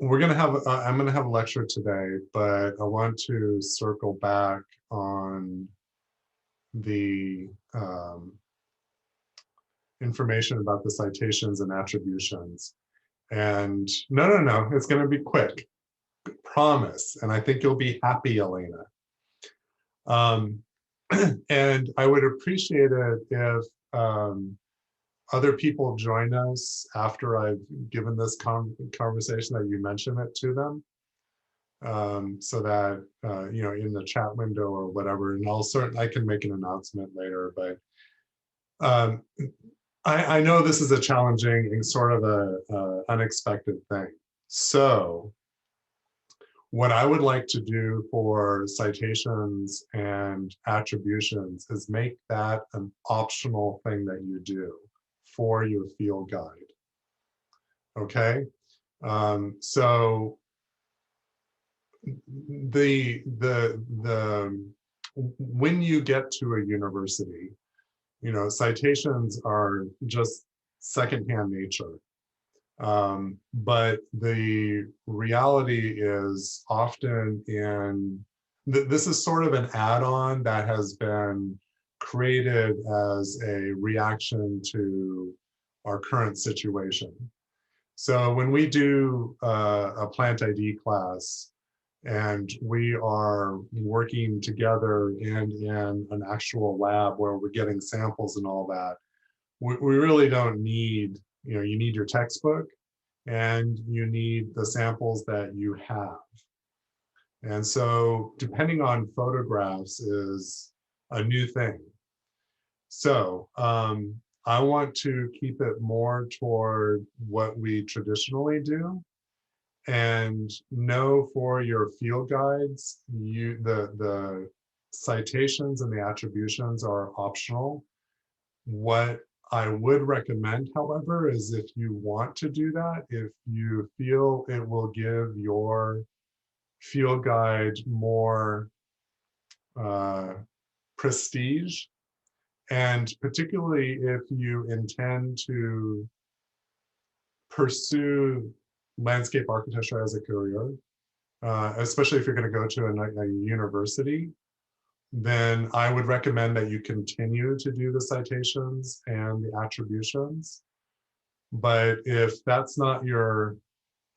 we're going to have, I'm going to have a lecture today, but I want to circle back on the information about the citations and attributions. And no, it's going to be quick, promise. And I think you'll be happy, Elena. And I would appreciate it if other people join us after I've given this conversation, that you mention it to them, so that in the chat window or whatever. And I can make an announcement later, but I know this is a challenging and sort of a unexpected thing. So what I would like to do for citations and attributions is make that an optional thing that you do for your field guide. Okay, so when you get to a university, citations are just secondhand nature. But the reality is often this is sort of an add-on that has been created as a reaction to our current situation. So when we do a plant ID class and we are working together and in an actual lab where we're getting samples and all that, we really don't need, you need your textbook and you need the samples that you have. And so depending on photographs is a new thing. So I want to keep it more toward what we traditionally do, and know for your field guides, the citations and the attributions are optional. What I would recommend, however, is if you want to do that, if you feel it will give your field guide more prestige, and particularly if you intend to pursue landscape architecture as a career, especially if you're going to go to a university, then I would recommend that you continue to do the citations and the attributions. But if that's not your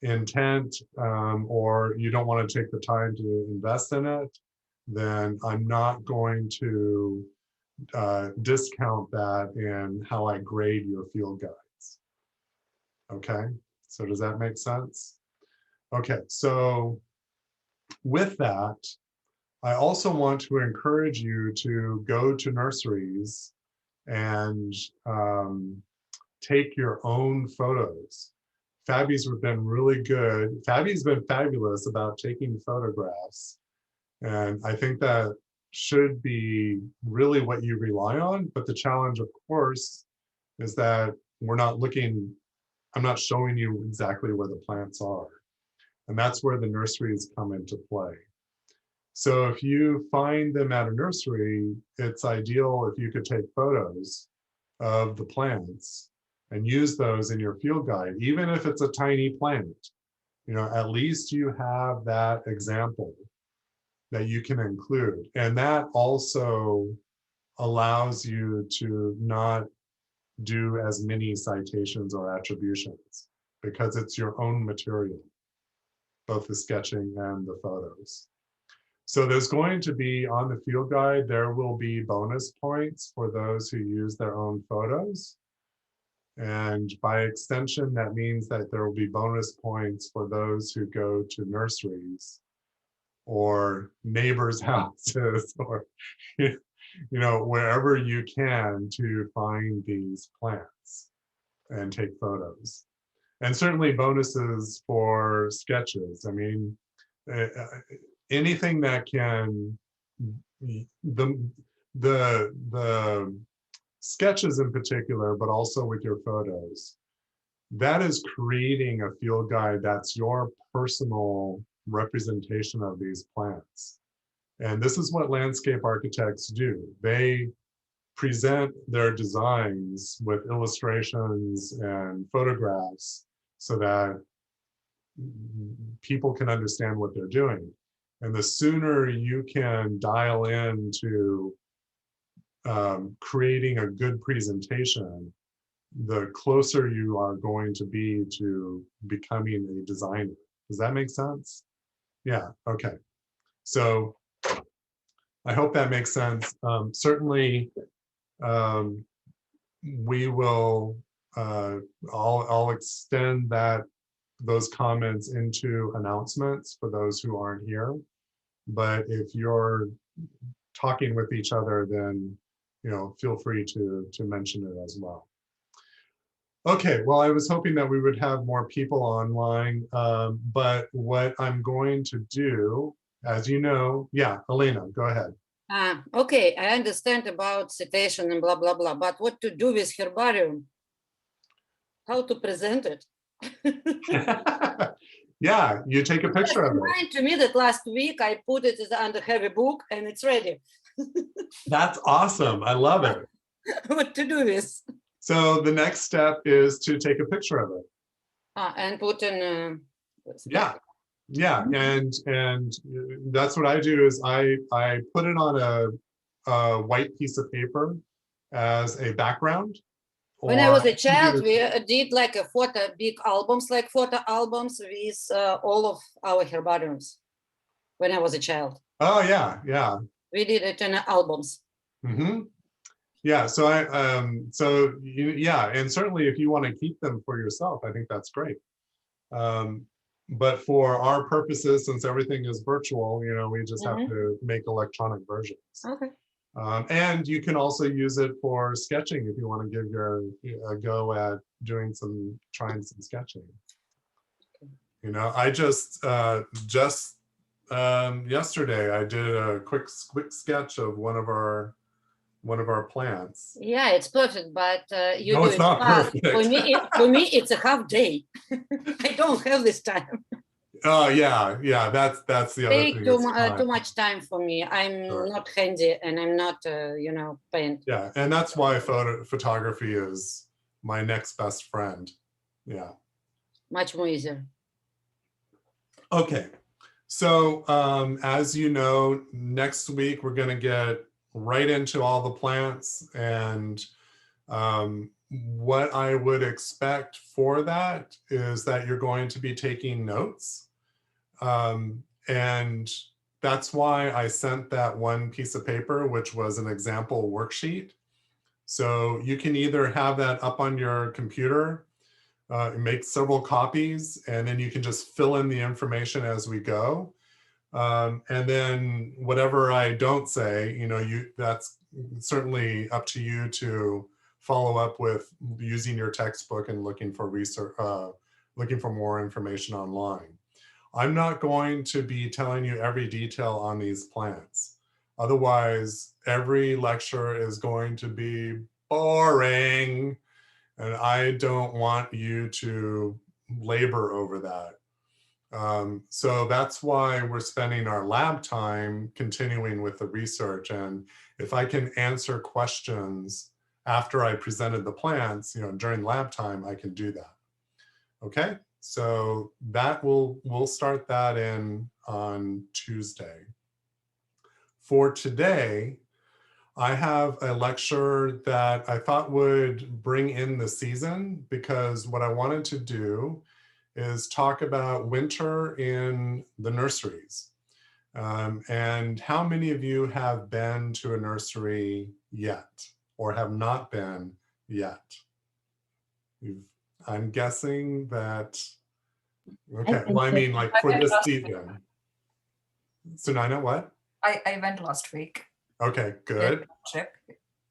intent, or you don't want to take the time to invest in it, then I'm not going to discount that in how I grade your field guides. Okay, so does that make sense? Okay, so with that, I also want to encourage you to go to Nurseries and take your own photos. Fabi's been really good. Fabi's been fabulous about taking photographs. And I think that should be really what you rely on. But the challenge, of course, is that I'm not showing you exactly where the plants are. And that's where the nurseries come into play. So if you find them at a nursery, it's ideal if you could take photos of the plants and use those in your field guide, even if it's a tiny plant. At least you have that example that you can include. And that also allows you to not do as many citations or attributions, because it's your own material, both the sketching and the photos. So there's going to be, on the field guide, there will be bonus points for those who use their own photos. And by extension, that means that there will be bonus points for those who go to nurseries or neighbors' houses, or wherever you can to find these plants and take photos. And certainly bonuses for sketches. I mean, anything that can, the sketches in particular, but also with your photos, that is creating a field guide that's your personal representation of these plants. And this is what landscape architects do. They present their designs with illustrations and photographs so that people can understand what they're doing. And the sooner you can dial into creating a good presentation, the closer you are going to be to becoming a designer. Does that make sense? Yeah, okay. So I hope that makes sense. Certainly, we will, I'll extend those comments into announcements for those who aren't here. But if you're talking with each other, then feel free to mention it as well. Okay, well, I was hoping that we would have more people online, but what I'm going to do, as you know, yeah, Elena, go ahead. Okay, I understand about citation and blah, blah, blah, but what to do with herbarium? How to present it? Yeah, you take a picture of it. To me that last week I put it under heavy book and it's ready. That's awesome. I love it. What to do with? So the next step is to take a picture of it. And put in. Yeah, and that's what I do is I put it on a white piece of paper as a background. When I was a child, we did like a big albums, like photo albums with all of our herbariums. When I was a child. Oh yeah, yeah. We did it in albums. Mm-hmm. Yeah, so yeah, and certainly if you want to keep them for yourself, I think that's great. But for our purposes, since everything is virtual, we just have to make electronic versions. Okay. And you can also use it for sketching if you want to give a go at trying some sketching. I just yesterday I did a quick sketch of one of our plants. Yeah, it's perfect, but you no, do it's it not fast. perfect. For me, it's a half day. I don't have this time. Oh yeah, that's the other thing. Too much time for me. I'm not handy, and I'm not, paint. Yeah, and that's why photography is my next best friend. Yeah. Much more easier. Okay, so as you know, next week we're going to get right into all the plants, and what I would expect for that is that you're going to be taking notes. And that's why I sent that one piece of paper, which was an example worksheet. So you can either have that up on your computer, make several copies, and then you can just fill in the information as we go. And then whatever I don't say, that's certainly up to you to follow up with using your textbook and looking for research, looking for more information online. I'm not going to be telling you every detail on these plants. Otherwise, every lecture is going to be boring, and I don't want you to labor over that. So that's why we're spending our lab time continuing with the research. And if I can answer questions after I presented the plants, during lab time, I can do that. Okay, so that we'll start that on Tuesday. For today, I have a lecture that I thought would bring in the season, because what I wanted to do is talk about winter in the nurseries. And how many of you have been to a nursery yet, or have not been yet? I'm guessing that, okay, well, I mean, like for this season. Sunina, what? I went last week. Okay, good. Trip.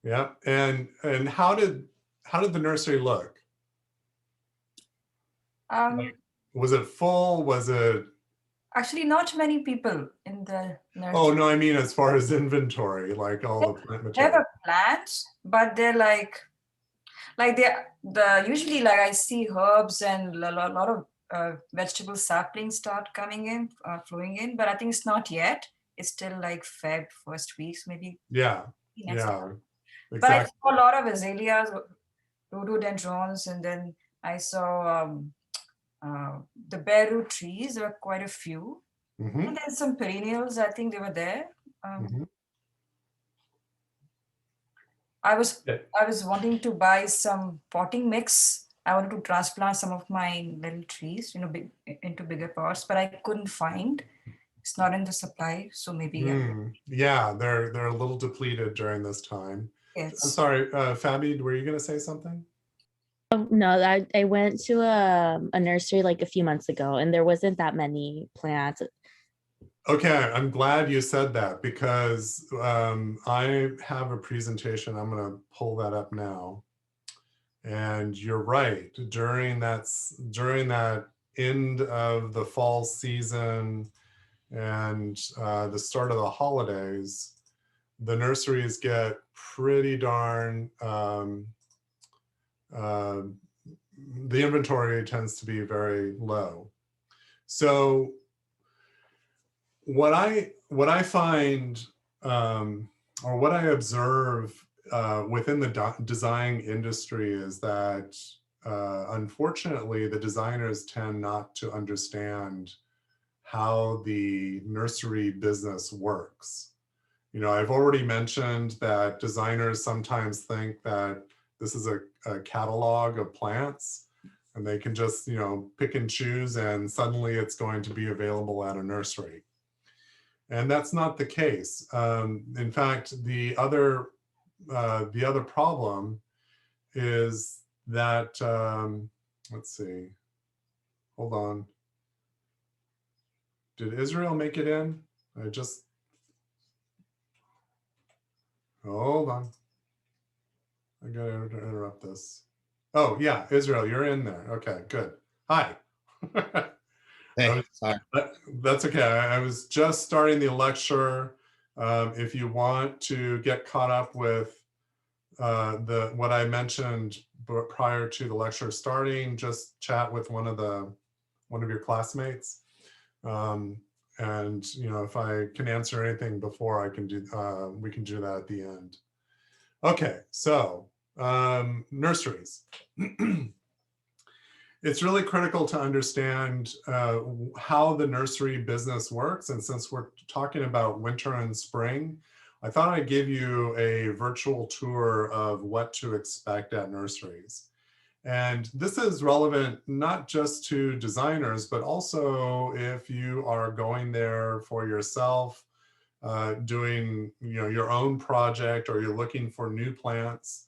Yeah, and how did the nursery look? Was it full? Was it? Actually, not many people in the nursery. Oh no, I mean as far as inventory, like all the plant material. They have a plant, but they're like usually like I see herbs and a lot of vegetable saplings start coming in, flowing in, but I think it's not yet. It's still like Feb first weeks, maybe. Yeah, yeah, exactly. But I saw a lot of azaleas, rhododendrons, and then I saw the bare root trees. There were quite a few. Mhm, And then some perennials, I think they were there. mhm. I was Yeah. I was wanting to buy some potting mix. I wanted to transplant some of my little trees, into bigger pots, but I couldn't find. It's not in the supply, so maybe Yeah, they're a little depleted during this time. I'm yes. sorry, Fabi, were you going to say something? Oh, no, I went to a nursery like a few months ago and there wasn't that many plants. Okay, I'm glad you said that because I have a presentation. I'm going to pull that up now. And you're right. During that end of the fall season and the start of the holidays, the nurseries get pretty darn the inventory tends to be very low. So what I find or what I observe within the design industry is that unfortunately the designers tend not to understand how the nursery business works. I've already mentioned that designers sometimes think that this is a catalog of plants and they can just, pick and choose and suddenly it's going to be available at a nursery. And that's not the case. In fact, the other problem is that, let's see, hold on. Did Israel make it in? Hold on. I gotta interrupt this. Oh yeah, Israel, you're in there. Okay, good. Hi. Hey, sorry. That's okay. I was just starting the lecture. If you want to get caught up with what I mentioned prior to the lecture starting, just chat with one of your classmates. And if I can answer anything before, we can do that at the end. Okay, so nurseries. It's really critical to understand how the nursery business works. And since we're talking about winter and spring, I thought I'd give you a virtual tour of what to expect at nurseries. And this is relevant not just to designers, but also if you are going there for yourself, doing your own project, or you're looking for new plants.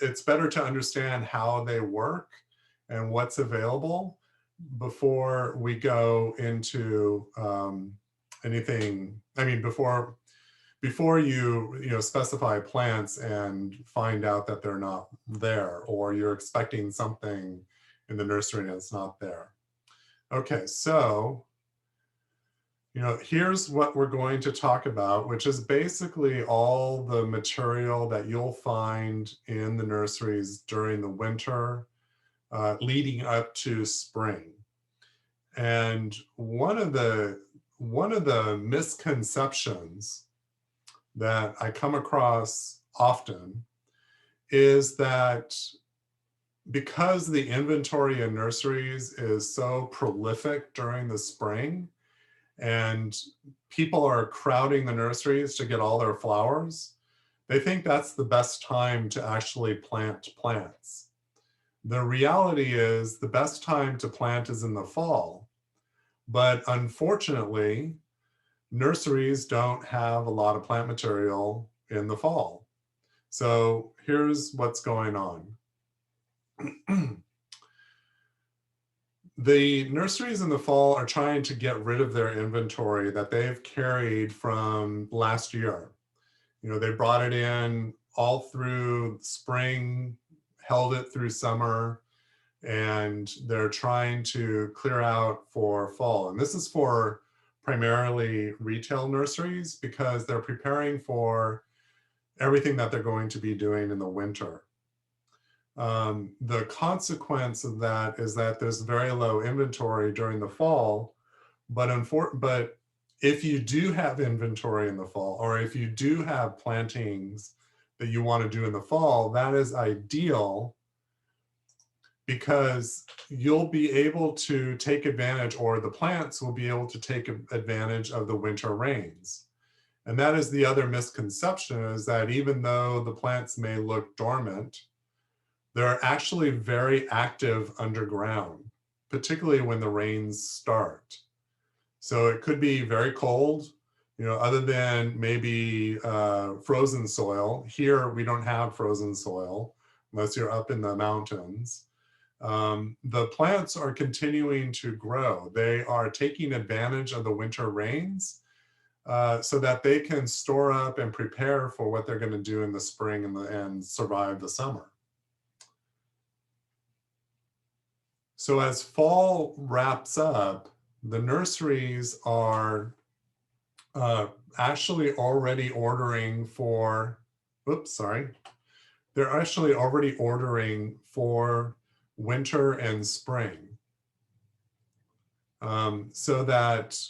It's better to understand how they work and what's available before we go into anything. I mean, before you specify plants and find out that they're not there, or you're expecting something in the nursery and it's not there. Okay, so here's what we're going to talk about, which is basically all the material that you'll find in the nurseries during the winter, leading up to spring. And one of the misconceptions that I come across often is that because the inventory in nurseries is so prolific during the spring, and people are crowding the nurseries to get all their flowers, they think that's the best time to actually plant plants. The reality is the best time to plant is in the fall, but unfortunately, nurseries don't have a lot of plant material in the fall. So here's what's going on. The nurseries in the fall are trying to get rid of their inventory that they've carried from last year. They brought it in all through spring, held it through summer, and they're trying to clear out for fall. And this is for primarily retail nurseries because they're preparing for everything that they're going to be doing in the winter. The consequence of that is that there's very low inventory during the fall, but if you do have inventory in the fall, or if you do have plantings that you want to do in the fall, that is ideal because you'll be able to take advantage, or the plants will be able to take advantage of the winter rains. And that is the other misconception, is that even though the plants may look dormant, they're actually very active underground, particularly when the rains start. So it could be very cold, you know, other than maybe frozen soil. Here, we don't have frozen soil unless you're up in the mountains. The plants are continuing to grow. They are taking advantage of the winter rains so that they can store up and prepare for what they're going to do in the spring and survive the summer. So as fall wraps up, the nurseries are actually already ordering for, they're actually already ordering for winter and spring, so that,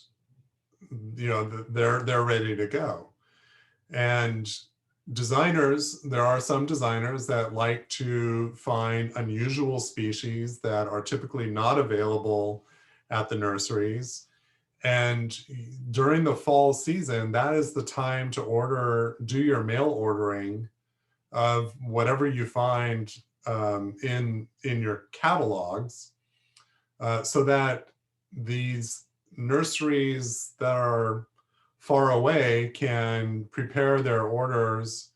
you know, they're ready to go. And designers, there are some designers that like to find unusual species that are typically not available at the nurseries. And during the fall season, that is the time to do your mail ordering of whatever you find in your catalogs, so that these nurseries that are far away can prepare their orders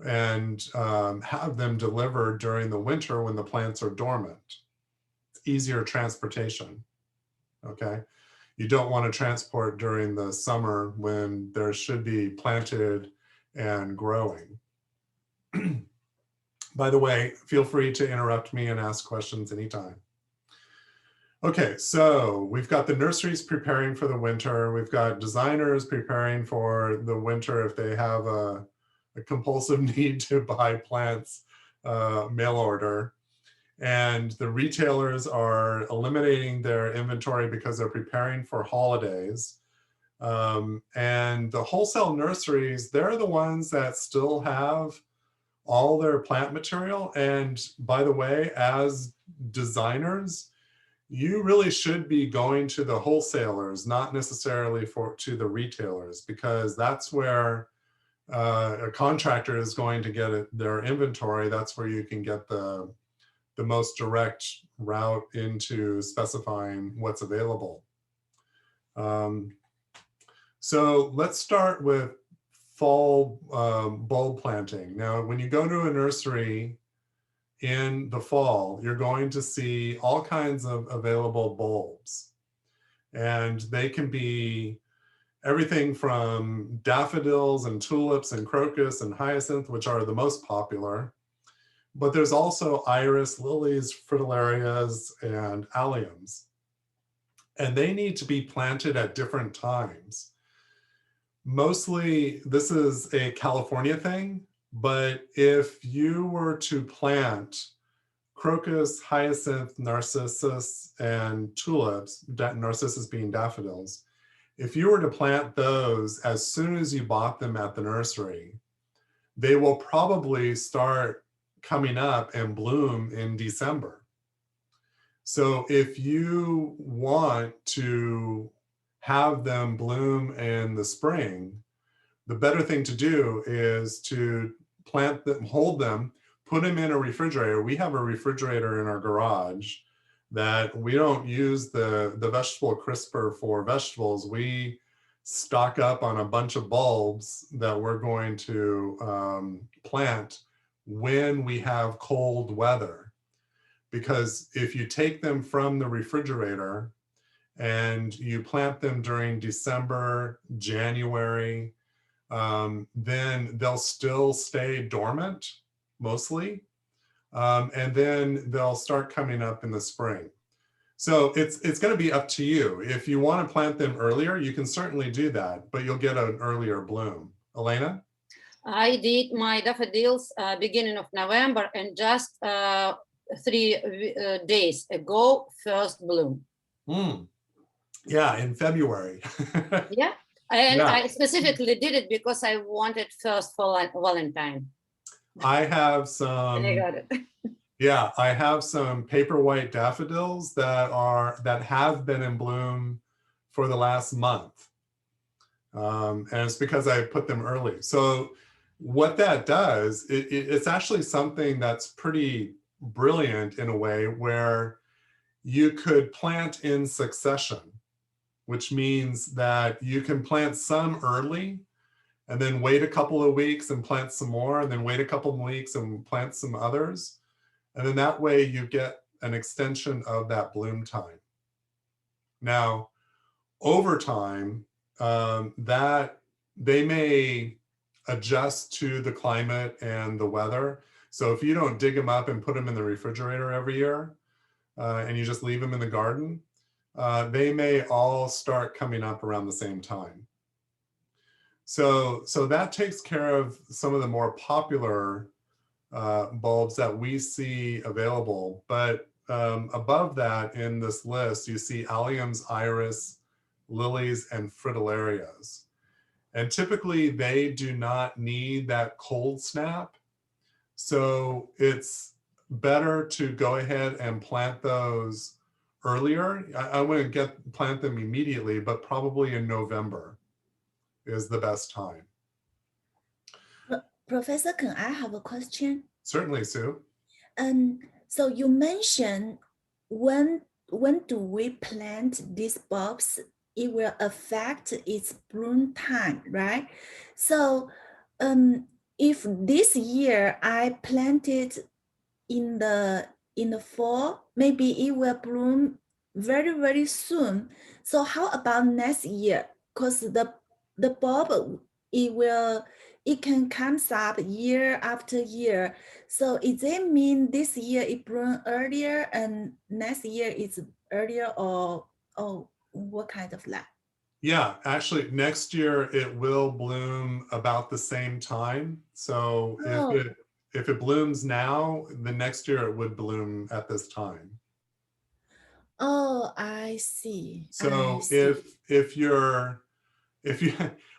and have them delivered during the winter when the plants are dormant. It's easier transportation, okay? You don't want to transport during the summer when there should be planted and growing. By the way, feel free to interrupt me and ask questions anytime. Okay, so we've got the nurseries preparing for the winter. We've got designers preparing for the winter if they have a compulsive need to buy plants mail order. And the retailers are eliminating their inventory because they're preparing for holidays. And the wholesale nurseries, they're the ones that still have all their plant material. And by the way, as designers, you really should be going to the wholesalers, not necessarily to the retailers, because that's where a contractor is going to get their inventory. That's where you can get the most direct route into specifying what's available. So let's start with fall bulb planting. Now, when you go to a nursery in the fall, you're going to see all kinds of available bulbs. And they can be everything from daffodils and tulips and crocus and hyacinth, which are the most popular. But there's also iris, lilies, fritillarias, and alliums. And they need to be planted at different times. Mostly, this is a California thing, but if you were to plant crocus, hyacinth, narcissus, and tulips, narcissus being daffodils, if you were to plant those as soon as you bought them at the nursery, they will probably start coming up and bloom in December. So if you want to have them bloom in the spring, the better thing to do is to plant them, hold them, put them in a refrigerator. We have a refrigerator in our garage that we don't use the vegetable crisper for vegetables. We stock up on a bunch of bulbs that we're going to plant when we have cold weather. Because if you take them from the refrigerator and you plant them during December, January, then they'll still stay dormant mostly. And then they'll start coming up in the spring. So it's going to be up to you. If you want to plant them earlier, you can certainly do that, but you'll get an earlier bloom. Elena? I did my daffodils beginning of November, and just 3 days ago, first bloom. Yeah, in February. Yeah, and Yeah. I specifically did it because I wanted first for Valentine. I have And I some got it. Yeah, I have some paper white daffodils that have been in bloom for the last month. And it's because I put them early. So what that does, it's actually something that's pretty brilliant in a way where you could plant in succession, which means that you can plant some early and then wait a couple of weeks and plant some more, and then wait a couple of weeks and plant some others. And then that way you get an extension of that bloom time. Now, over time, that they may adjust to the climate and the weather. So if you don't dig them up and put them in the refrigerator every year, and you just leave them in the garden, they may all start coming up around the same time. So that takes care of some of the more popular bulbs that we see available. But above that in this list, you see alliums, iris, lilies, and fritillarias. And typically they do not need that cold snap. So it's better to go ahead and plant those earlier. I wouldn't plant them immediately, but probably in November is the best time. Professor, can I have a question? Certainly, Sue. So you mentioned when do we plant these bulbs? It will affect its bloom time, right? So if this year I planted in the fall, maybe it will bloom very, very soon. So how about next year? Because the bulb, it can come up year after year. So is it mean this year it bloom earlier and next year it's earlier, or what kind of that? Yeah, actually next year it will bloom about the same time. So if it blooms now, the next year it would bloom at this time. Oh, I see. So I see. if you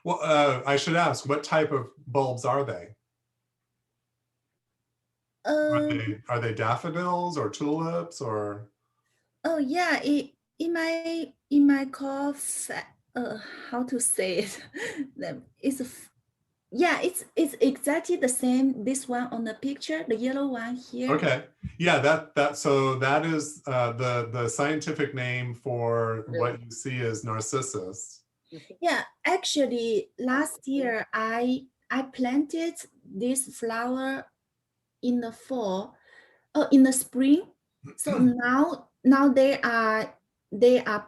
well, I should ask, what type of bulbs are they? Are they daffodils or tulips or? Oh yeah, it might call how to say it. Yeah, it's exactly the same. This one on the picture, the yellow one here. Okay, yeah, so that is the scientific name for what you see as narcissus. Yeah, actually, last year I planted this flower in the fall, in the spring. So now they are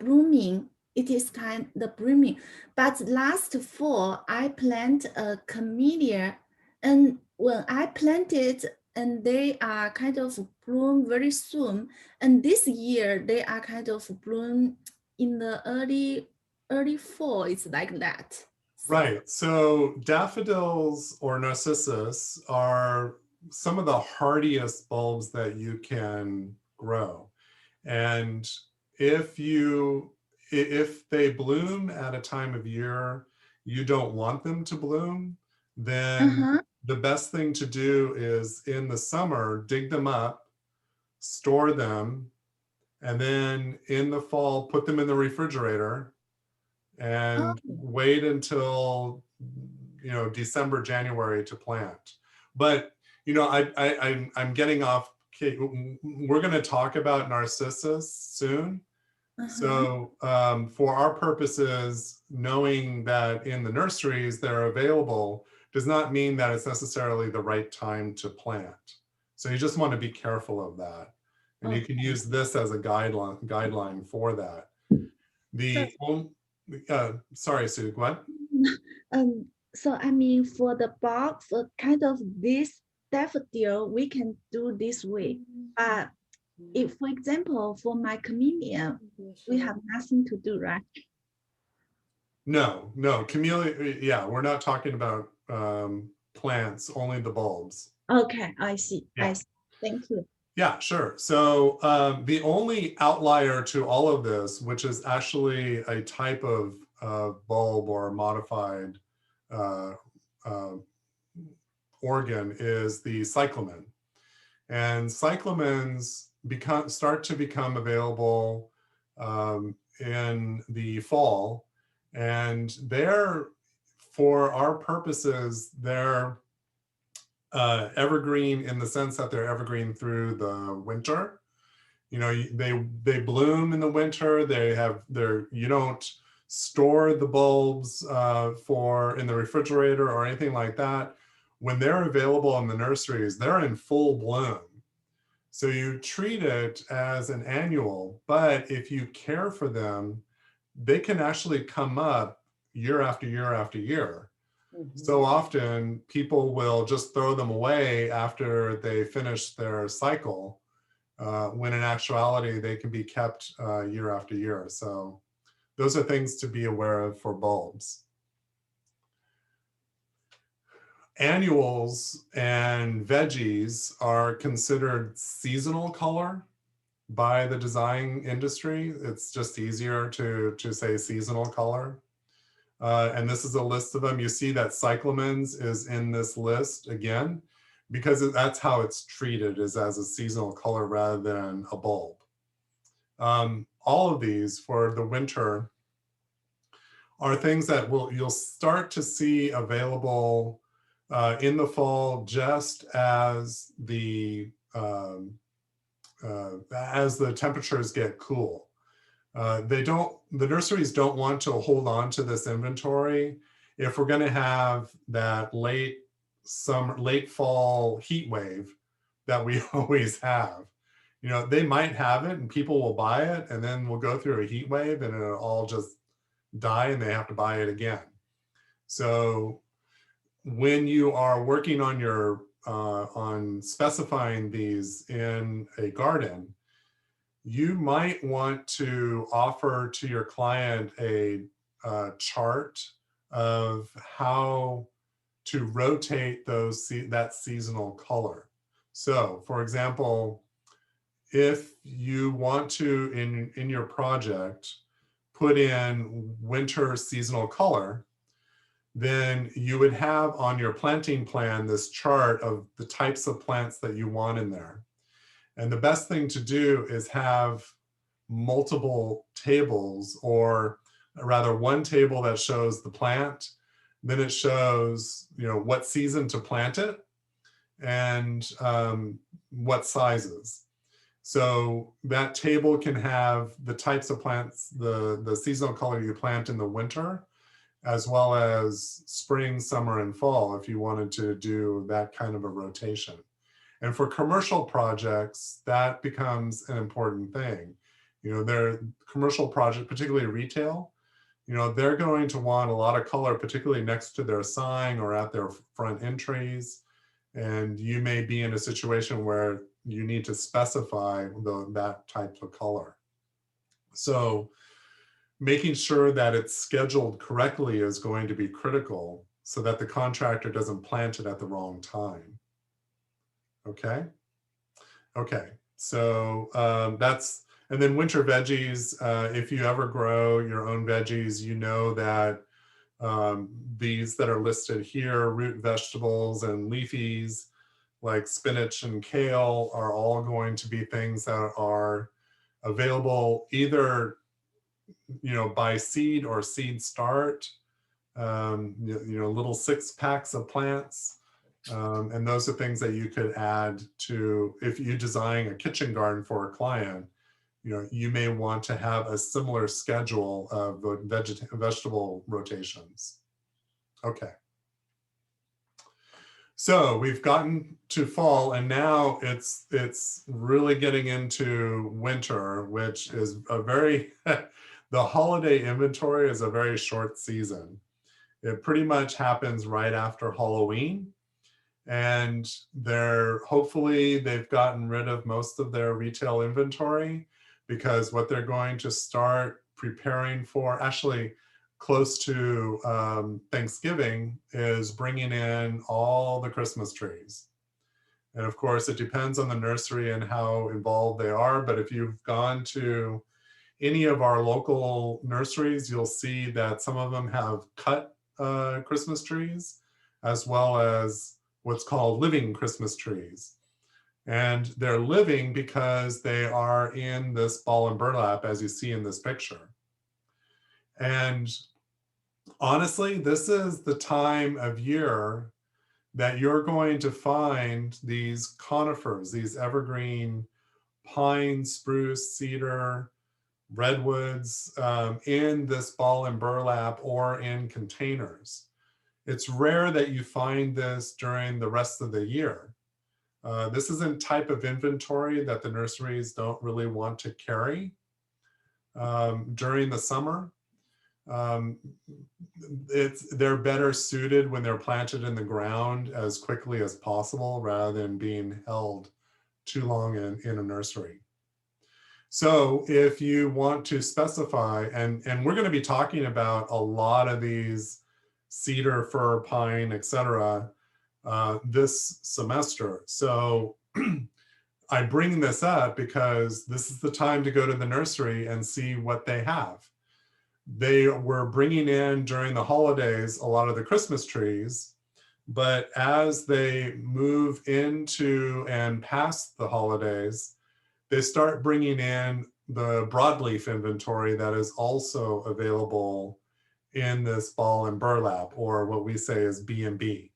blooming. It is the blooming. But last fall I planted a camellia, and when I planted, and they are kind of bloom very soon. And this year they are kind of bloom in the early fall. It's like that. Right. So daffodils or narcissus are some of the hardiest bulbs that you can grow. And if they bloom at a time of year you don't want them to bloom, then the best thing to do is in the summer, dig them up, store them, and then in the fall, put them in the refrigerator and wait until, December, January to plant. But, I'm getting off. We're going to talk about narcissus soon. So for our purposes, knowing that in the nurseries they're available does not mean that it's necessarily the right time to plant. So you just want to be careful of that. And you can use this as a guideline for that. Sorry, Sue, what? So I mean, for the bulb, for kind of this daffodil, we can do this way. But if, for example, for my camellia, we have nothing to do, right? No, camellia, yeah, we're not talking about plants, only the bulbs. Okay, I see. Yeah. I see. Thank you. Yeah, sure. So the only outlier to all of this, which is actually a type of bulb or modified organ, is the cyclamen. And cyclamens start to become available in the fall, and they're, for our purposes, they're evergreen in the sense that they're evergreen through the winter. You know, they bloom in the winter. You don't store the bulbs in the refrigerator or anything like that. When they're available in the nurseries, they're in full bloom. So you treat it as an annual, but if you care for them, they can actually come up year after year after year. So often people will just throw them away after they finish their cycle, when in actuality they can be kept year after year. So those are things to be aware of for bulbs. Annuals and veggies are considered seasonal color by the design industry. It's just easier to say seasonal color. And this is a list of them. You see that cyclamens is in this list again, because that's how it's treated, is as a seasonal color rather than a bulb. All of these for the winter are things that you'll start to see available in the fall, just as the temperatures get cool. The nurseries don't want to hold on to this inventory if we're going to have that late fall heat wave that we always have. You know, they might have it and people will buy it, and then we'll go through a heat wave and it'll all just die and they have to buy it again. So when you are working on your on specifying these in a garden, you might want to offer to your client a chart of how to rotate that seasonal color. So for example, if you want to, in your project, put in winter seasonal color, then you would have on your planting plan this chart of the types of plants that you want in there. And the best thing to do is have multiple tables, or rather one table that shows the plant, then it shows, you know, what season to plant it and what sizes. So that table can have the types of plants, the seasonal color you plant in the winter, as well as spring, summer, and fall, if you wanted to do that kind of a rotation. And for commercial projects, that becomes an important thing. You know, their commercial project, particularly retail, you know, they're going to want a lot of color, particularly next to their sign or at their front entries. And you may be in a situation where you need to specify that type of color. So making sure that it's scheduled correctly is going to be critical, so that the contractor doesn't plant it at the wrong time. Okay. Okay. So and then winter veggies. If you ever grow your own veggies, you know that these that are listed here, root vegetables and leafies like spinach and kale, are all going to be things that are available either, you know, by seed or seed start. You know, little 6-packs of plants. And those are things that you could add to, if you design a kitchen garden for a client, you know, you may want to have a similar schedule of vegetable rotations. Okay. So we've gotten to fall, and now it's really getting into winter, which is a very, the holiday inventory is a very short season. It pretty much happens right after Halloween. And hopefully they've gotten rid of most of their retail inventory, because what they're going to start preparing for, actually close to Thanksgiving, is bringing in all the Christmas trees. And of course, it depends on the nursery and how involved they are. But if you've gone to any of our local nurseries, you'll see that some of them have cut Christmas trees, as well as what's called living Christmas trees. And they're living because they are in this ball and burlap, as you see in this picture. And honestly, this is the time of year that you're going to find these conifers, these evergreen pine, spruce, cedar, redwoods in this ball and burlap or in containers. It's rare that you find this during the rest of the year. This isn't type of inventory that the nurseries don't really want to carry during the summer. They're better suited when they're planted in the ground as quickly as possible rather than being held too long in a nursery. So if you want to specify, and we're going to be talking about a lot of these cedar, fir, pine, etc. This semester. So I bring this up because this is the time to go to the nursery and see what they have. They were bringing in during the holidays a lot of the Christmas trees, but as they move into and past the holidays, they start bringing in the broadleaf inventory that is also available in this ball and burlap, or what we say is B&B.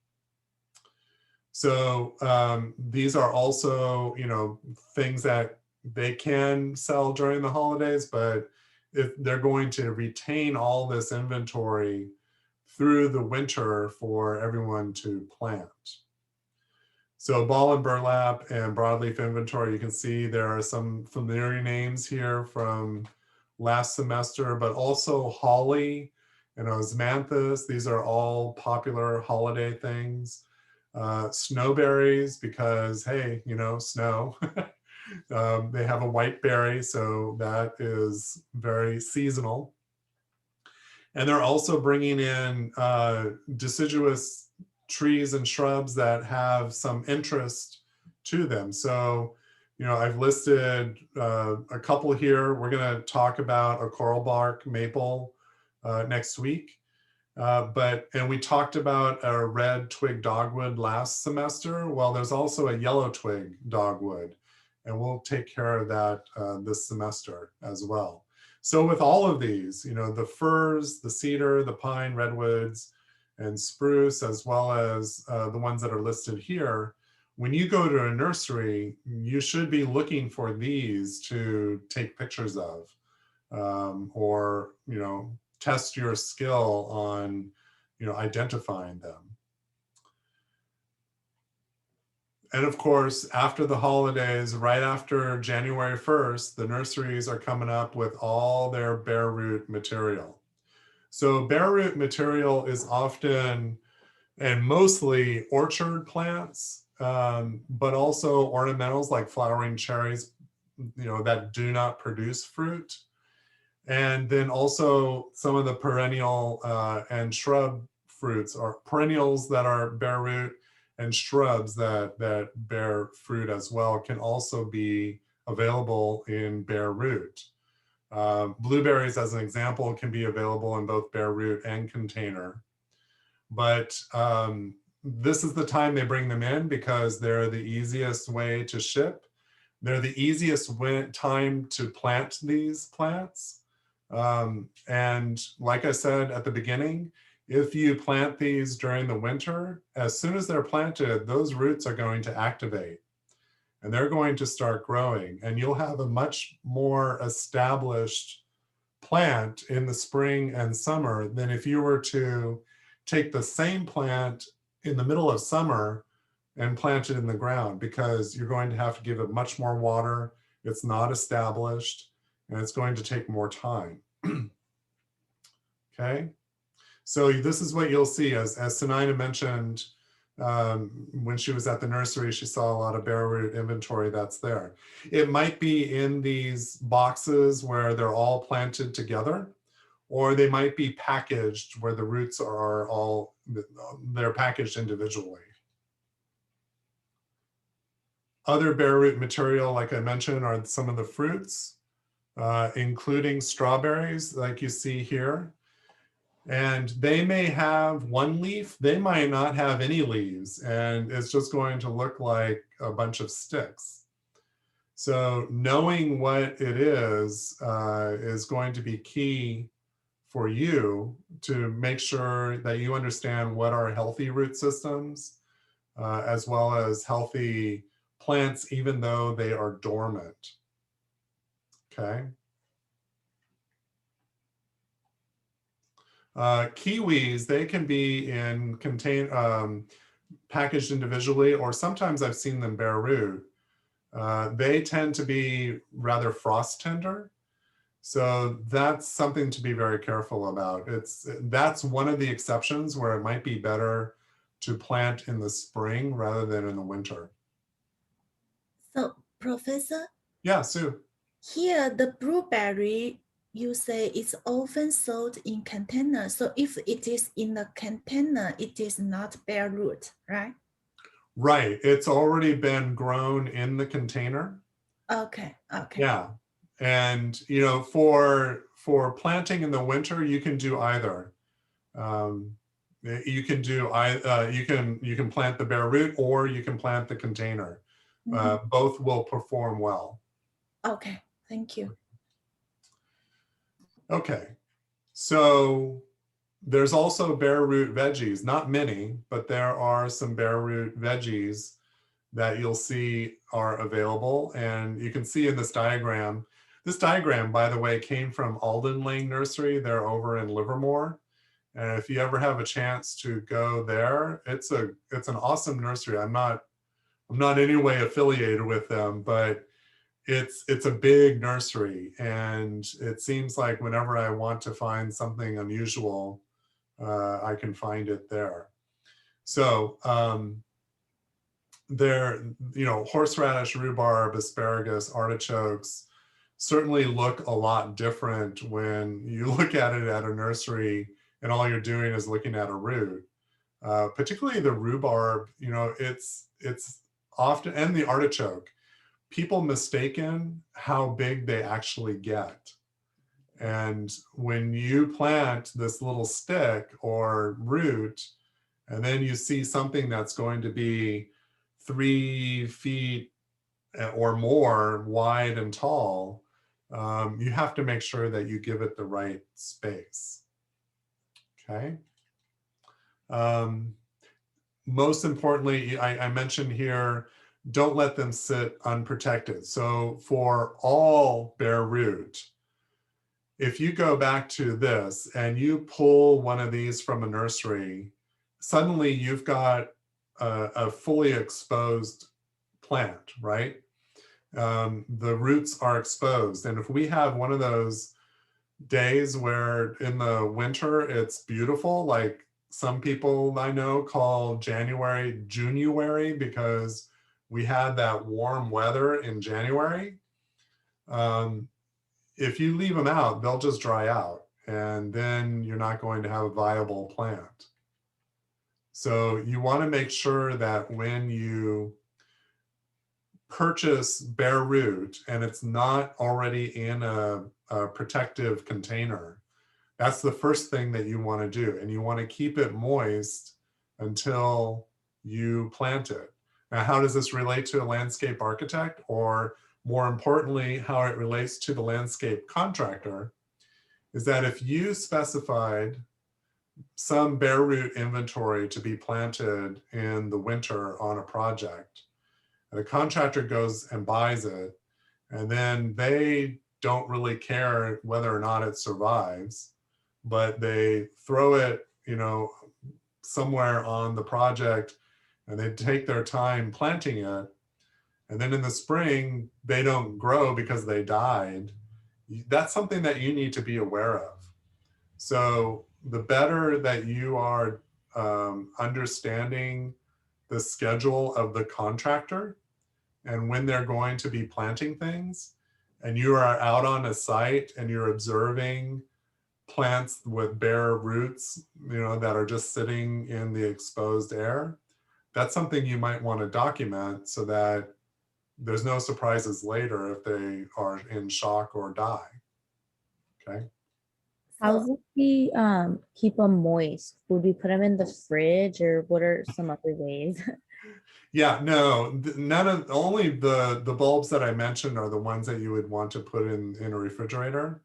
So these are also, you know, things that they can sell during the holidays, but if they're going to retain all this inventory through the winter for everyone to plant. So ball and burlap and broadleaf inventory, you can see there are some familiar names here from last semester, but also holly and osmanthus. These are all popular holiday things. Snowberries, because hey, you know, snow. They have a white berry, so that is very seasonal. And they're also bringing in deciduous trees and shrubs that have some interest to them. So, you know, I've listed a couple here. We're going to talk about a coral bark maple next week. And we talked about a red twig dogwood last semester. Well, there's also a yellow twig dogwood, and we'll take care of that this semester as well. So with all of these, you know, the firs, the cedar, the pine, redwoods, and spruce, as well as the ones that are listed here, when you go to a nursery, you should be looking for these to take pictures of, or, you know, test your skill on, you know, identifying them. And of course, after the holidays, right after January 1st, the nurseries are coming up with all their bare root material. So bare root material is often and mostly orchard plants, but also ornamentals like flowering cherries, you know, that do not produce fruit. And then also some of the perennial and shrub fruits, or perennials that are bare root, and shrubs that bear fruit as well can also be available in bare root. Blueberries, as an example, can be available in both bare root and container. But this is the time they bring them in because they're the easiest way to ship. They're the easiest time to plant these plants. And like I said at the beginning, if you plant these during the winter, as soon as they're planted, those roots are going to activate and they're going to start growing, and you'll have a much more established plant in the spring and summer than if you were to take the same plant in the middle of summer and plant it in the ground, because you're going to have to give it much more water. It's not established and it's going to take more time. Okay. So this is what you'll see, as Sunina mentioned, when she was at the nursery, she saw a lot of bare root inventory that's there. It might be in these boxes where they're all planted together, or they might be packaged where the roots are all, they're packaged individually. Other bare root material, like I mentioned, are some of the fruits, including strawberries, like you see here. And they may have one leaf, they might not have any leaves, and it's just going to look like a bunch of sticks. So knowing what it is going to be key for you to make sure that you understand what are healthy root systems, as well as healthy plants, even though they are dormant. Okay. Kiwis, they can be in packaged individually, or sometimes I've seen them bare root. They tend to be rather frost tender. So that's something to be very careful about. That's one of the exceptions where it might be better to plant in the spring rather than in the winter. So, Professor, Yeah, Sue. here the blueberry, you say it's often sold in container. So if it is in the container, it is not bare root, right? Right. It's already been grown in the container. Okay, okay. Yeah. And you know, for planting in the winter, you can do either. You can do you can plant the bare root, or you can plant the container. Both will perform well. Okay, thank you. Okay, so there's also bare root veggies, not many, but there are some bare root veggies that you'll see are available. And you can see in this diagram, by the way, came from Alden Lane Nursery. They're over in Livermore. And if you ever have a chance to go there, it's an awesome nursery. I'm not any way affiliated with them, but it's a big nursery, and it seems like whenever I want to find something unusual, I can find it there. So there, you know, horseradish, rhubarb, asparagus, artichokes certainly look a lot different when you look at it at a nursery and all you're doing is looking at a root. Particularly the rhubarb, you know, it's often, and the artichoke, people mistaken how big they actually get. And when you plant this little stick or root, and then you see something that's going to be 3 feet or more wide and tall, you have to make sure that you give it the right space. Okay. Most importantly, I mentioned here, don't let them sit unprotected. So for all bare root, if you go back to this and you pull one of these from a nursery, suddenly you've got a fully exposed plant, right? The roots are exposed. And if we have one of those days where in the winter it's beautiful, like some people I know call January Junuary, because we had that warm weather in January. If you leave them out, they'll just dry out, and then you're not going to have a viable plant. So you want to make sure that when you purchase bare root and it's not already in a protective container, that's the first thing that you want to do. And you want to keep it moist until you plant it. Now, how does this relate to a landscape architect, or more importantly, how it relates to the landscape contractor, is that if you specified some bare root inventory to be planted in the winter on a project, and the contractor goes and buys it, and then they don't really care whether or not it survives, but they throw it, you know, somewhere on the project, and they take their time planting it, and then in the spring they don't grow because they died. That's something that you need to be aware of. So the better that you are understanding the schedule of the contractor and when they're going to be planting things, and you are out on a site and you're observing plants with bare roots, you know, that are just sitting in the exposed air, that's something you might want to document so that there's no surprises later if they are in shock or die. Okay. How So would we keep them moist? Would we put them in the fridge, or what are some other ways? Yeah, no, none of, only the bulbs that I mentioned are the ones that you would want to put in a refrigerator.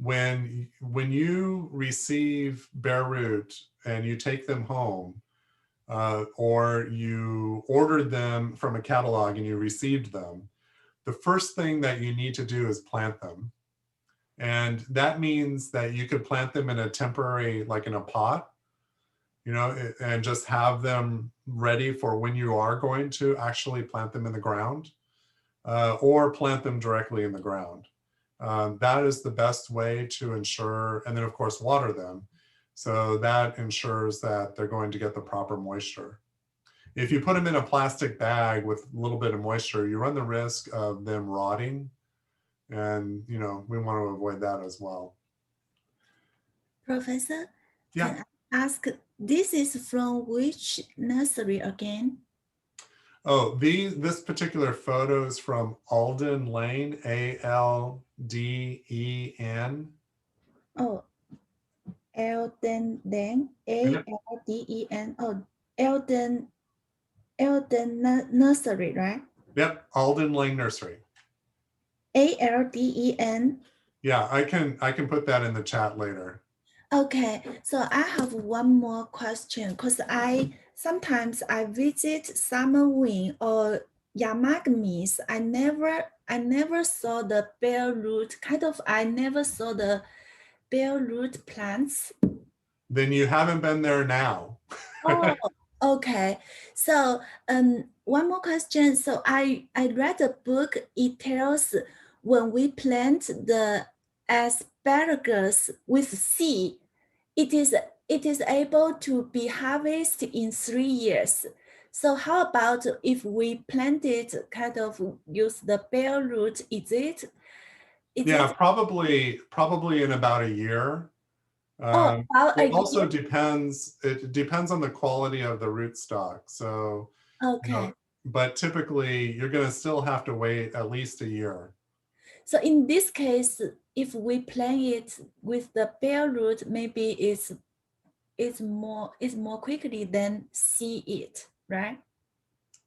When you receive bare root and you take them home, or you ordered them from a catalog and you received them, the first thing that you need to do is plant them. And that means that you could plant them in a temporary, like in a pot, you know, and just have them ready for when you are going to actually plant them in the ground, or plant them directly in the ground. That is the best way to ensure, and then of course water them. So that ensures that they're going to get the proper moisture. If you put them in a plastic bag with a little bit of moisture, you run the risk of them rotting. And, you know, we want to avoid that as well. Professor, Yeah. can I ask, this is from which nursery again? Oh, this particular photo is from Alden Lane, A-L-D-E-N. Oh, Alden Lane, A-L-D-E-N. Oh, Alden Nursery, right? Yep, Alden Lane Nursery. A-L-D-E-N. Yeah, I can put that in the chat later. Okay, so I have one more question because sometimes I visit Summer Wing or Yamagamis. I never saw the bare root, I never saw the bare root plants. Then you haven't been there now. Oh, okay. So one more question. So I read a book. It tells when we plant the asparagus with seed, it is able to be harvested in 3 years. So how about if we plant it, use the bare root? Yeah, probably in about a year. About a It also year? depends, it depends on the quality of the rootstock. So, you Okay. know, but typically you're going to still have to wait at least a year. So in this case, if we plant it with the bare root, maybe it's more quickly than see it, right?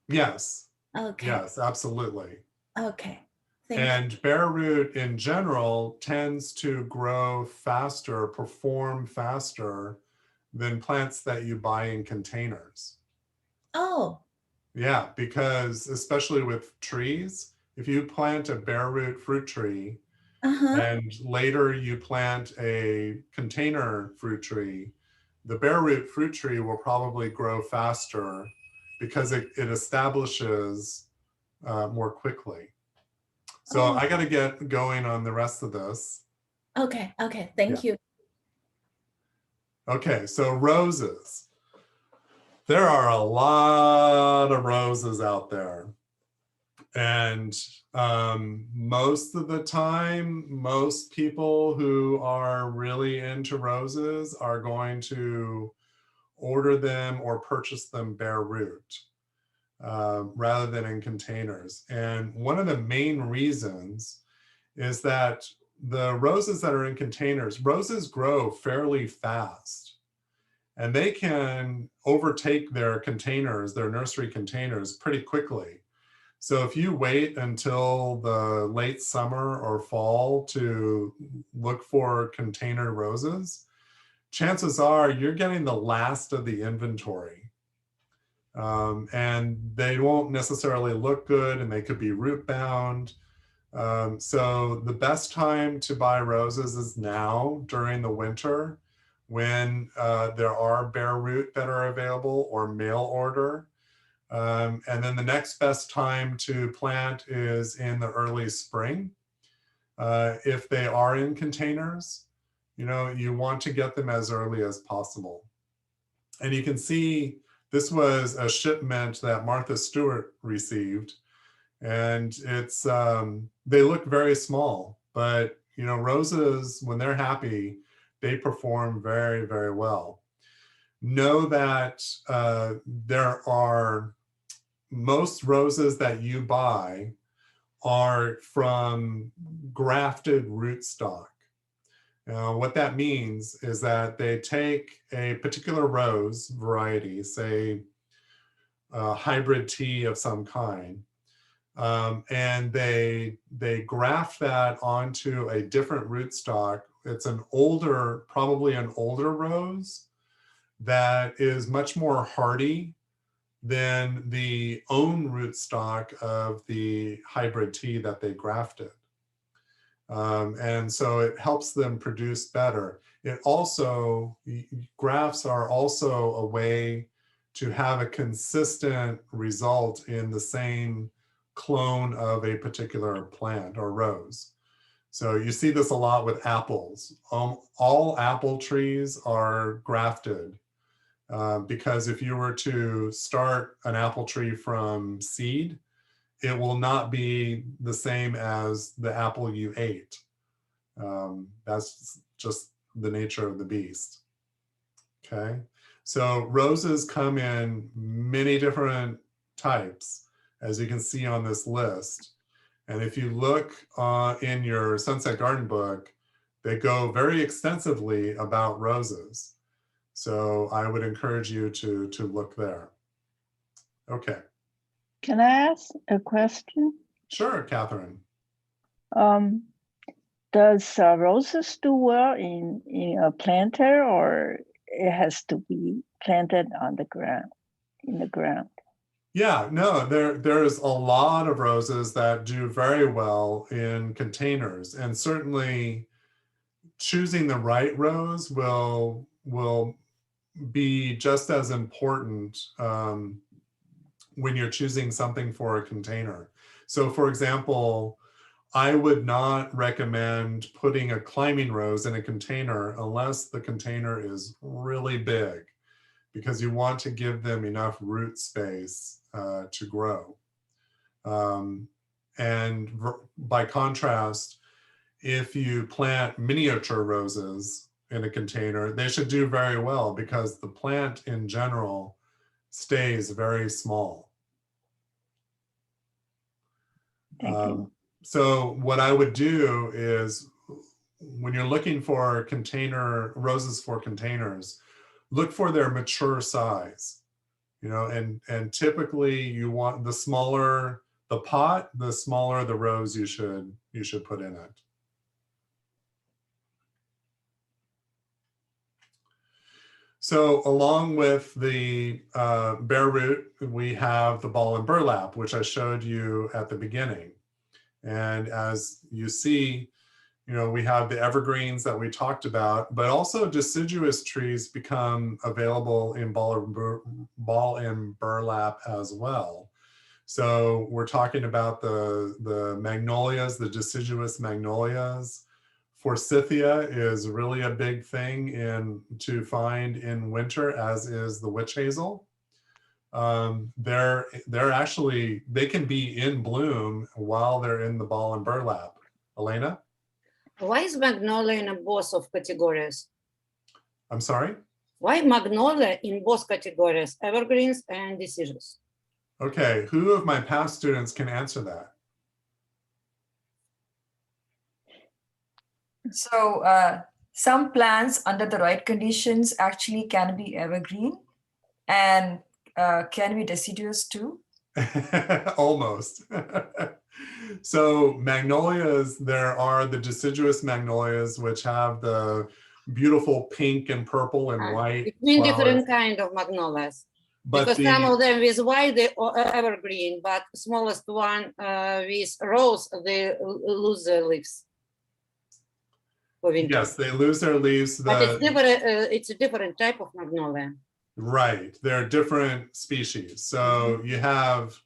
Yes. Okay. Yes, absolutely. Okay. Thank you. And bare root in general tends to grow faster, perform faster than plants that you buy in containers. Oh. Yeah, because especially with trees, if you plant a bare root fruit tree, and later you plant a container fruit tree, the bare root fruit tree will probably grow faster because it establishes more quickly. So I got to get going on the rest of this. Okay. Thank you. Okay, so roses. There are a lot of roses out there. And most of the time, most people who are really into roses are going to order them or purchase them bare root, rather than in containers. And one of the main reasons is that the roses that are in containers, roses grow fairly fast. And they can overtake their containers, their nursery containers, pretty quickly. So if you wait until the late summer or fall to look for container roses, chances are you're getting the last of the inventory. And they won't necessarily look good, and they could be root bound. So the best time to buy roses is now during the winter, when there are bare root that are available or mail order. And then the next best time to plant is in the early spring. If they are in containers, you know, you want to get them as early as possible. And you can see this was a shipment that Martha Stewart received. And it's, they look very small, but you know, roses, when they're happy, they perform very, very well. Know that there are, most roses that you buy are from grafted rootstock. What that means is that they take a particular rose variety, say a hybrid tea of some kind, and they graft that onto a different rootstock. It's an older, probably an older rose that is much more hardy than the own rootstock of the hybrid tea that they grafted. And so it helps them produce better. It also, grafts are also a way to have a consistent result in the same clone of a particular plant or rose. So you see this a lot with apples. All apple trees are grafted because if you were to start an apple tree from seed, it will not be the same as the apple you ate. That's just the nature of the beast. Okay, so roses come in many different types, as you can see on this list. And if you look in your Sunset Garden book, they go very extensively about roses. So I would encourage you to look there. Okay. Can I ask a question? Sure, Catherine. Does roses do well in a planter, or it has to be planted on the ground, in the ground? Yeah, no, there's a lot of roses that do very well in containers, and certainly choosing the right rose will be just as important when you're choosing something for a container. So for example, I would not recommend putting a climbing rose in a container unless the container is really big, because you want to give them enough root space to grow. And by contrast, if you plant miniature roses in a container, they should do very well because the plant in general stays very small. Thank you. So what I would do is, when you're looking for roses for containers, look for their mature size, and typically you want the smaller the pot, the smaller the rose you should put in it. So along with the bare root, we have the ball and burlap, which I showed you at the beginning. And as you see, we have the evergreens that we talked about, but also deciduous trees become available in ball and burlap as well. So we're talking about the magnolias, the deciduous magnolias. Forsythia is really a big thing to find in winter, as is the witch hazel. They're actually, they can be in bloom while they're in the ball and burlap. Elena? Why is magnolia in both of categories? I'm sorry? Why magnolia in both categories, evergreens and deciduous? Okay, who of my past students can answer that? So some plants under the right conditions actually can be evergreen and can be deciduous too. Almost. So magnolias, there are the deciduous magnolias, which have the beautiful pink and purple and white Between flowers. different kind of magnolias. But because some of them with white, they are evergreen, but smallest one with rose, they lose their leaves. Yes, they lose their leaves. But it's different. It's a different type of magnolia. Right, they're different species. So you have,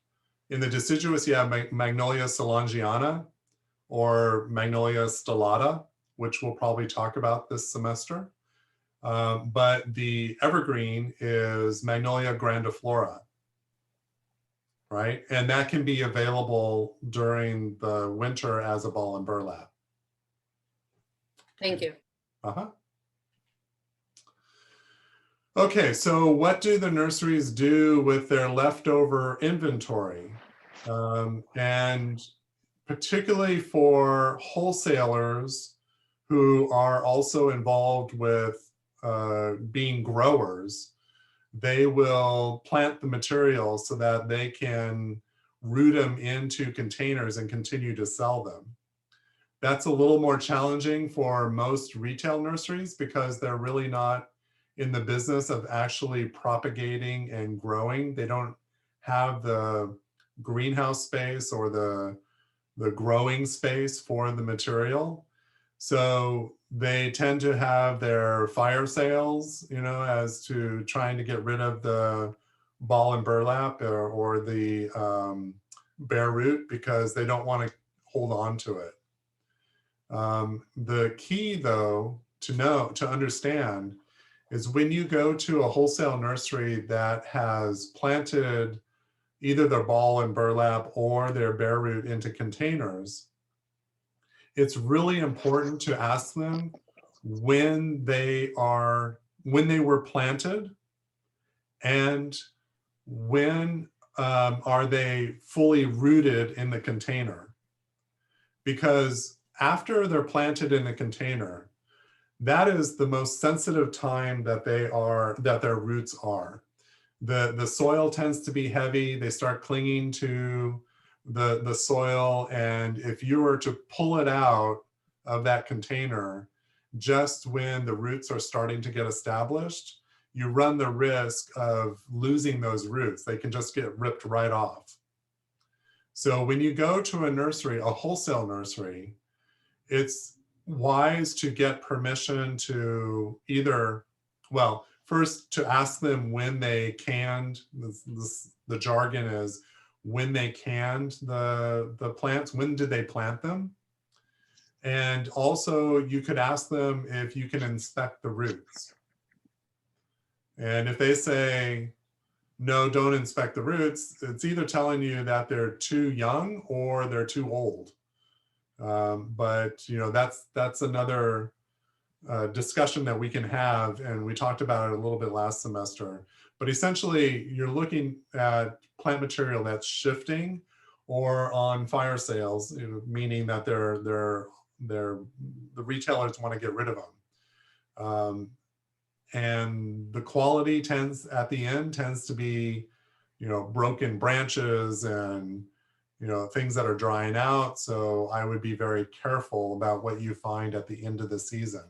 in the deciduous, you have Magnolia solangiana or Magnolia stellata, which we'll probably talk about this semester. But the evergreen is Magnolia grandiflora, right? And that can be available during the winter as a ball and burlap. Thank you. Uh-huh. Okay, so what do the nurseries do with their leftover inventory? And particularly for wholesalers who are also involved with being growers, they will plant the material so that they can root them into containers and continue to sell them. That's a little more challenging for most retail nurseries because they're really not in the business of actually propagating and growing. They don't have the greenhouse space or the growing space for the material. So they tend to have their fire sales, you know, as to trying to get rid of the ball and burlap or the bare root because they don't want to hold on to it. The key, though, to understand is when you go to a wholesale nursery that has planted either their ball and burlap or their bare root into containers, it's really important to ask them when they were planted and when are they fully rooted in the container. Because after they're planted in the container, that is the most sensitive time that their roots are. The soil tends to be heavy. They start clinging to the soil. And if you were to pull it out of that container just when the roots are starting to get established, you run the risk of losing those roots. They can just get ripped right off. So when you go to a nursery, a wholesale nursery, it's wise to get permission to either, well, first to ask them when they canned, the jargon is when they canned the plants, when did they plant them? And also you could ask them if you can inspect the roots. And if they say, no, don't inspect the roots, it's either telling you that they're too young or they're too old. But you know, that's another discussion that we can have, and we talked about it a little bit last semester. But essentially, you're looking at plant material that's shifting or on fire sales, you know, meaning that the retailers want to get rid of them. And the quality at the end tends to be, you know, broken branches and, you know, things that are drying out. So I would be very careful about what you find at the end of the season.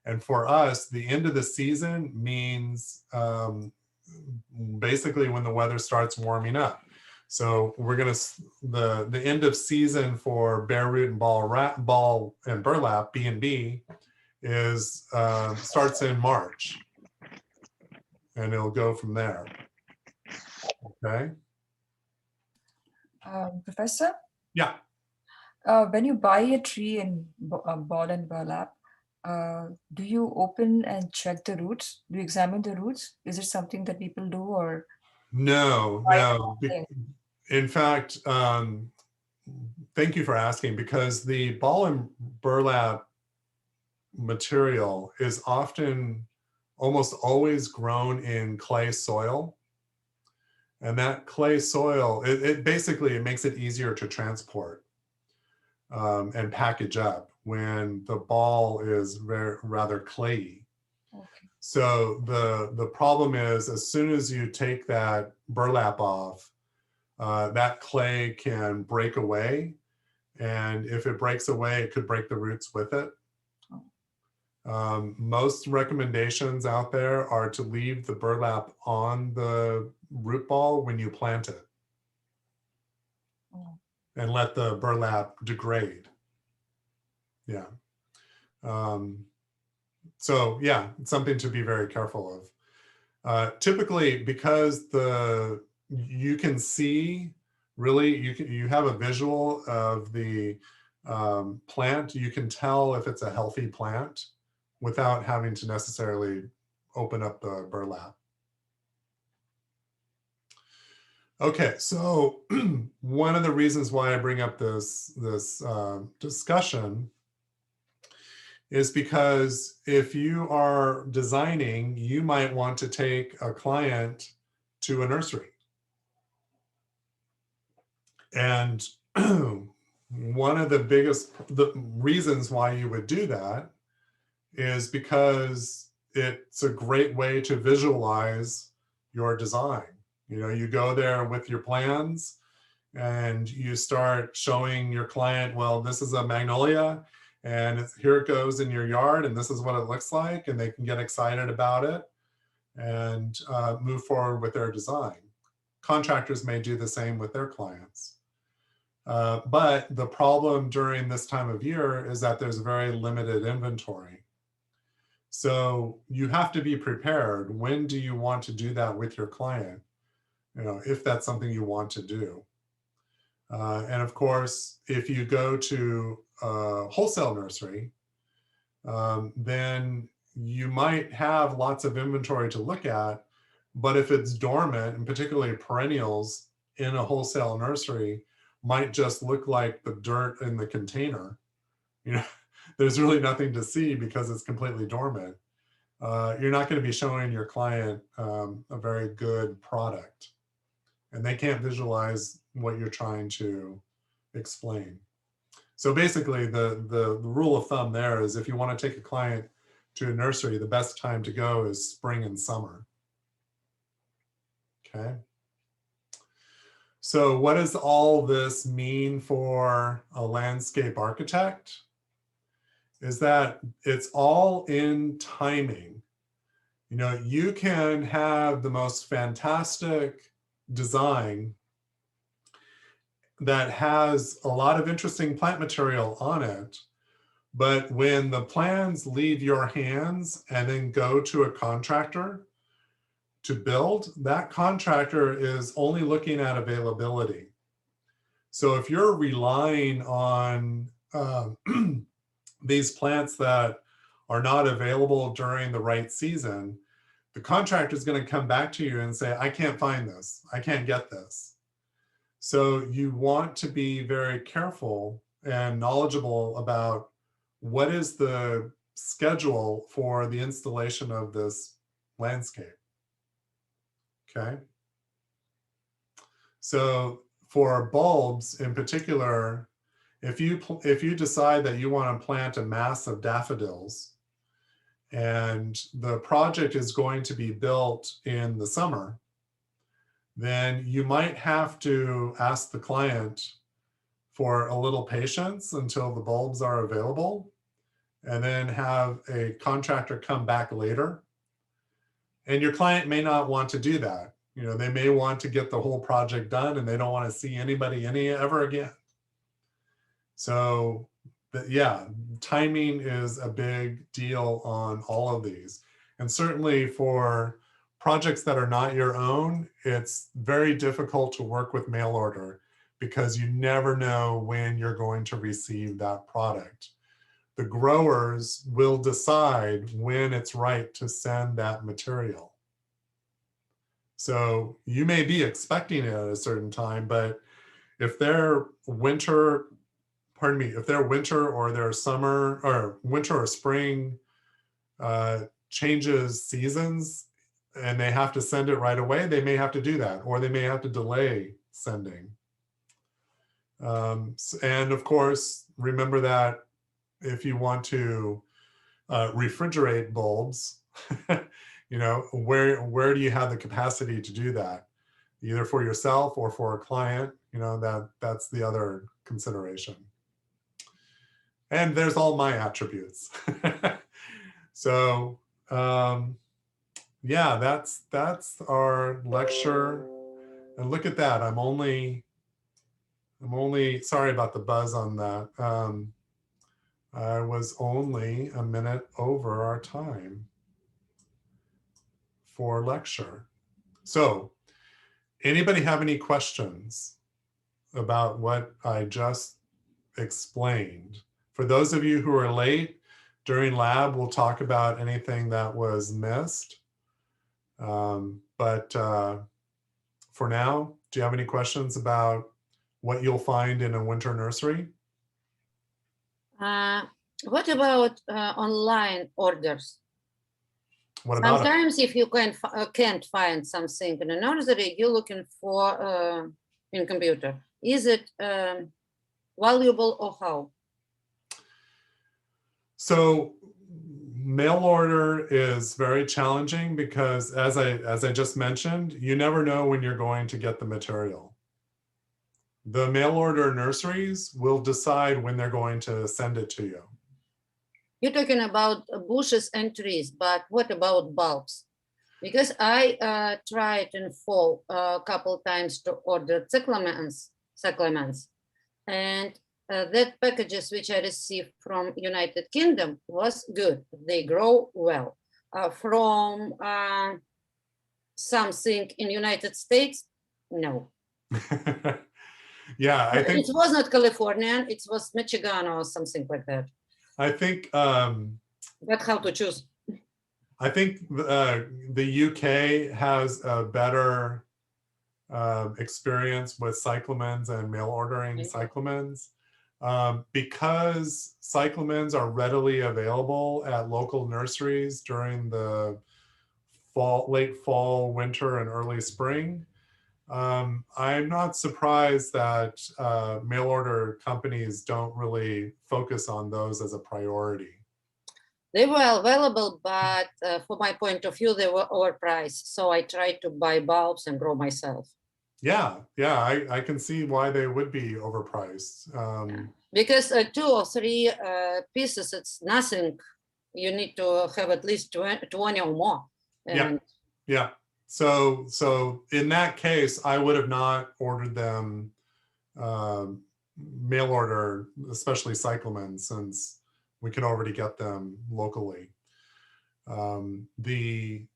And for us, the end of the season means basically when the weather starts warming up. So we're gonna, the end of season for bare root and ball and burlap, B&B, is starts in March, and it'll go from there. Okay. Professor? Yeah. When you buy a tree in ball and burlap, do you open and check the roots? Do you examine the roots? Is it something that people do, or? No. In fact, thank you for asking, because the ball and burlap material is often almost always grown in clay soil. And that clay soil, it basically, it makes it easier to transport and package up when the ball is rather clayey. Okay. So the problem is, as soon as you take that burlap off, that clay can break away. And if it breaks away, it could break the roots with it. Most recommendations out there are to leave the burlap on the root ball when you plant it and let the burlap degrade. Yeah. So yeah, it's something to be very careful of. Typically, because you can see, really, you have a visual of the plant, you can tell if it's a healthy plant without having to necessarily open up the burlap. Okay, so one of the reasons why I bring up this discussion is because if you are designing, you might want to take a client to a nursery. And one of the reasons why you would do that is because it's a great way to visualize your design. You know, you go there with your plans and you start showing your client, well, this is a magnolia and here it goes in your yard and this is what it looks like, and they can get excited about it and move forward with their design. Contractors may do the same with their clients. But the problem during this time of year is that there's very limited inventory. So you have to be prepared. When do you want to do that with your client? You know, if that's something you want to do. And of course, if you go to a wholesale nursery, then you might have lots of inventory to look at, but if it's dormant, and particularly perennials in a wholesale nursery, might just look like the dirt in the container. You know, there's really nothing to see because it's completely dormant. You're not going to be showing your client a very good product, and they can't visualize what you're trying to explain. So basically, the rule of thumb there is if you want to take a client to a nursery, the best time to go is spring and summer. Okay. So what does all this mean for a landscape architect? Is that it's all in timing. You know, you can have the most fantastic design that has a lot of interesting plant material on it, but when the plans leave your hands and then go to a contractor to build, that contractor is only looking at availability. So if you're relying on these plants that are not available during the right season, the contractor is going to come back to you and say, I can't find this, I can't get this. So you want to be very careful and knowledgeable about what is the schedule for the installation of this landscape. Okay. So for bulbs in particular, if you decide that you want to plant a mass of daffodils and the project is going to be built in the summer, then you might have to ask the client for a little patience until the bulbs are available, and then have a contractor come back later. And your client may not want to do that. You know, they may want to get the whole project done and they don't want to see anybody ever again. So yeah, timing is a big deal on all of these. And certainly for projects that are not your own, it's very difficult to work with mail order because you never know when you're going to receive that product. The growers will decide when it's right to send that material. So you may be expecting it at a certain time, but if their winter, if their winter or their summer or winter or spring changes seasons and they have to send it right away, they may have to do that, or they may have to delay sending. And of course, remember that if you want to refrigerate bulbs, you know, where do you have the capacity to do that? Either for yourself or for a client, you know, that's the other consideration. And there's all my attributes. So yeah, that's our lecture. And look at that, I'm only, sorry about the buzz on that. I was only a minute over our time for lecture. So anybody have any questions about what I just explained? For those of you who are late, during lab, we'll talk about anything that was missed. But for now, do you have any questions about what you'll find in a winter nursery? What about online orders? What about it? Sometimes if you can't find something in a nursery, you're looking for in computer. Is it Valuable or how? So mail order is very challenging because as I just mentioned, you never know when you're going to get the material. The mail order nurseries will decide when they're going to send it to you. You're talking about bushes and trees, but what about bulbs? Because I tried in fall a couple times to order cyclamens, and that packages which I received from United Kingdom was good. They grow well. From something in United States, no. Yeah, I think It was not Californian, it was Michigan or something like that. I think But how to choose? I think the UK has a better experience with cyclamens and mail ordering cyclamens because cyclamens are readily available at local nurseries during the late fall, winter, and early spring. I'm not surprised that mail order companies don't really focus on those as a priority. They were available, but from my point of view, they were overpriced. So I tried to buy bulbs and grow myself. Yeah, I can see why they would be overpriced. Because 2 or 3 pieces, it's nothing. You need to have at least 20 or more. And yeah. So in that case, I would have not ordered them mail order, especially cyclamen, since we can already get them locally. The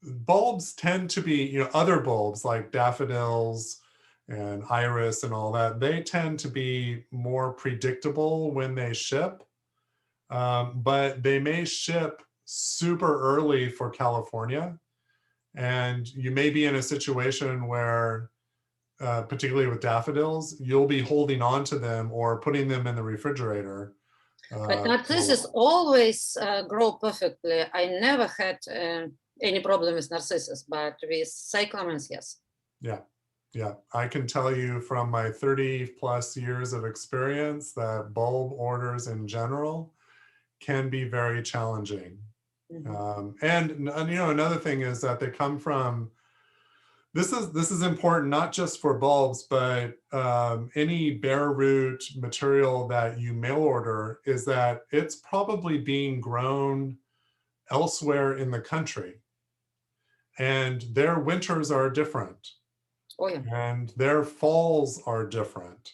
bulbs tend to be, other bulbs like daffodils and iris and all that, they tend to be more predictable when they ship, but they may ship super early for California. And you may be in a situation where, particularly with daffodils, you'll be holding on to them or putting them in the refrigerator. But narcissus always grow perfectly. I never had any problem with narcissus, but with cyclamens, yes. Yeah. I can tell you from my 30 plus years of experience that bulb orders in general can be very challenging. And another thing is that they come from, this is important not just for bulbs, but any bare root material that you mail order, is that it's probably being grown elsewhere in the country, and their winters are different. Oh, yeah. And their falls are different.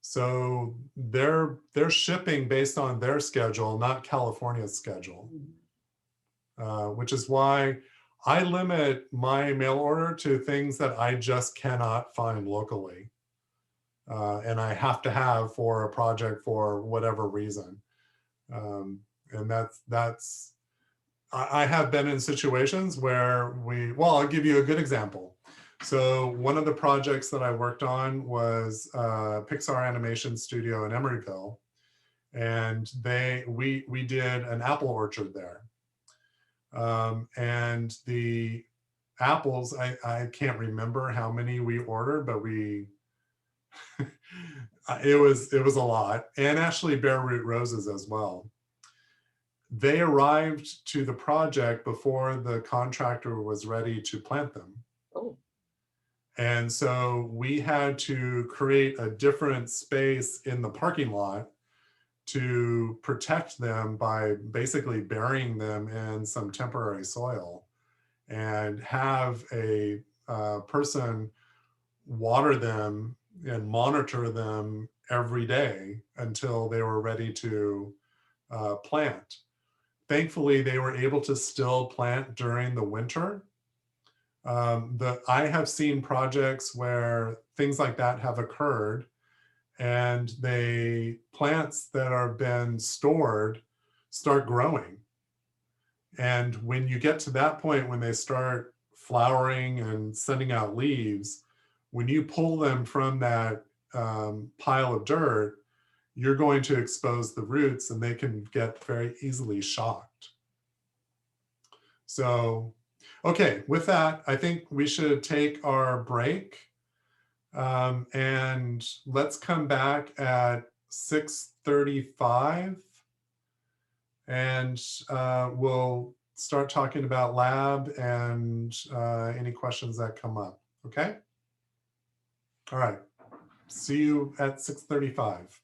So they're shipping based on their schedule, not California's schedule, which is why I limit my mail order to things that I just cannot find locally. And I have to have for a project for whatever reason. And I have been in situations where I'll give you a good example. So one of the projects that I worked on was Pixar Animation Studio in Emeryville. And we did an apple orchard there. And the apples, I can't remember how many we ordered, but it was a lot. And actually bare root roses as well. They arrived to the project before the contractor was ready to plant them. Oh. And so we had to create a different space in the parking lot to protect them by basically burying them in some temporary soil, and have a person water them and monitor them every day until they were ready to plant. Thankfully, they were able to still plant during the winter. I have seen projects where things like that have occurred, and plants that have been stored start growing. And when you get to that point, when they start flowering and sending out leaves, when you pull them from that pile of dirt, you're going to expose the roots, and they can get very easily shocked. So, okay, with that, I think we should take our break. And let's come back at 6:35 and we'll start talking about lab and any questions that come up. Okay. All right. See you at 6:35.